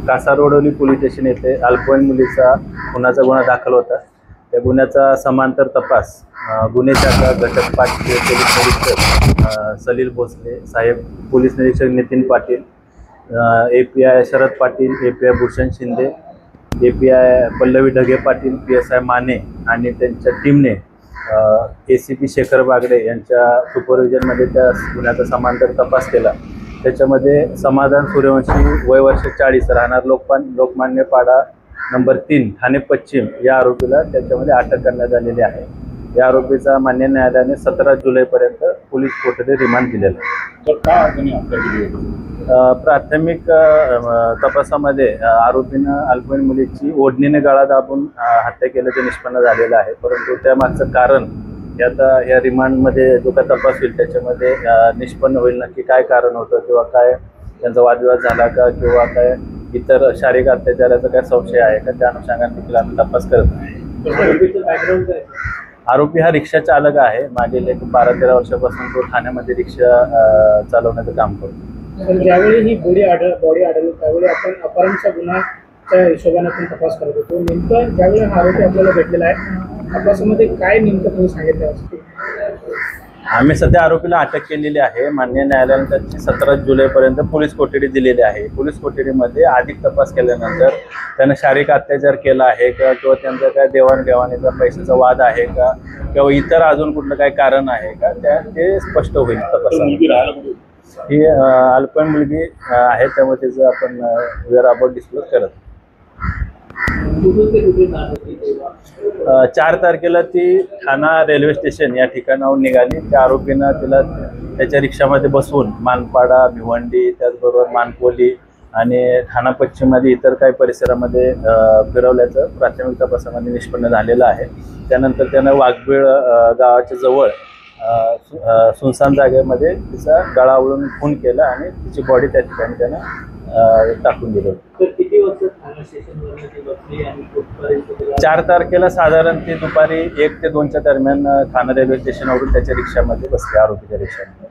कासारवडोली police station येथे अल्पवयीन मुलीचा खुनाचा गुन्हा दाखल होता। त्या गुन्ह्याचा समांतर तपास गुन्हे शाखा घटक पाच पोलीस निरीक्षक सलील भोसले, साहेब पोलीस निरीक्षक Nitin Patil, API Sharad Patil, API Bhushan Shinde, API Pallavi Dhage Patil, PSI Mane आणि त्यांच्या टीमने ACP शेखर बागडे यांच्या सुपरविजनमध्ये त्या गुन्ह्याचा समांतर तपास केला। त्याच्यामध्ये समाधान सूर्यवंशी वय वर्ष 40 राहणार लोकमान्य पाडा नंबर 3 ठाणे पश्चिम या आरोपीला त्याच्यामध्ये अटक करण्यात आलेली आहे। या आरोपीचा मान्य न्यायालयाने 17 जुलैपर्यंत पोलीस कोठडी रिमांड दिलेला आहे। प्राथमिक तपासामध्ये आरोपीनं अल्पवयीन मुलीची ओढणीने गळा दाबून हत्या केल्याचे निष्पन्न झालेलं आहे, परंतु त्यामागचं कारण या रिमांडमध्ये जो काय तपास होईल त्याच्यामध्ये निष्पन्न होईल नक्की काय कारण होतं किंवा काय त्यांचा वादविवाद झाला का किंवा काय इतर शारीरिक अत्याचाराचा काय संशय आहे का त्या अनुषंगाने देखील आम्ही तपास करत आहे। आरोपी हा रिक्षा चालक आहे। मागील 12-13 वर्षापासून तो ठाण्यामध्ये रिक्षा चालवण्याचं काम करतो। ज्यावेळी ही बॉडी आढळली त्यावेळी आपण अपहरणचा गुन्ह्याच्या हिशोबाने आपण तपास करत होतो। नेमकं ज्यावेळी हा आरोपी आपल्याला भेटलेला आहे तपासामध्ये काय नेमकं तुम्ही सांगितलं? आम्ही सध्या आरोपीला अटक केलेली आहे। मान्य न्यायालयाने त्याची 17 जुलैपर्यंत पोलीस कोठडी दिलेली आहे। पोलीस कोठडीमध्ये अधिक तपास केल्यानंतर त्याने शारीरिक अत्याचार केला आहे का किंवा त्यांचा काय देवाणघेवाणीचा पैशाचा वाद आहे का किंवा इतर अजून कुठलं काय कारण आहे का ते स्पष्ट होईल तपासात। ही अल्पवयीन मुलगी आहे त्यामुळे त्याचं आपण वी आर अबाउट डिस्क्लोज करत। 4 तारखेला ती ठाणा रेल्वे स्टेशन या ठिकाणाहून निघाली। त्या आरोपीनं तिला त्याच्या रिक्षामध्ये बसवून मानपाडा, भिवंडी, त्याचबरोबर मानकोली आणि ठाणा पश्चिममध्ये इतर काही परिसरामध्ये फिरवल्याचं प्राथमिक तपासामध्ये निष्पन्न झालेलं आहे। त्यानंतर त्यानं वाघबीळ गावाच्या जवळ सुनसान जागेमध्ये तिचा गळा आवळून खून केला आणि तिची बॉडी त्या ठिकाणी त्यानं टाकून दिलं। 4 तारखेला साधारण ती दुपारी 1 ते 2च्या दरम्यान ठाणे रेल्वे स्टेशनवरून त्याच्या रिक्षामध्ये बसले, आरोपीच्या रिक्षामध्ये।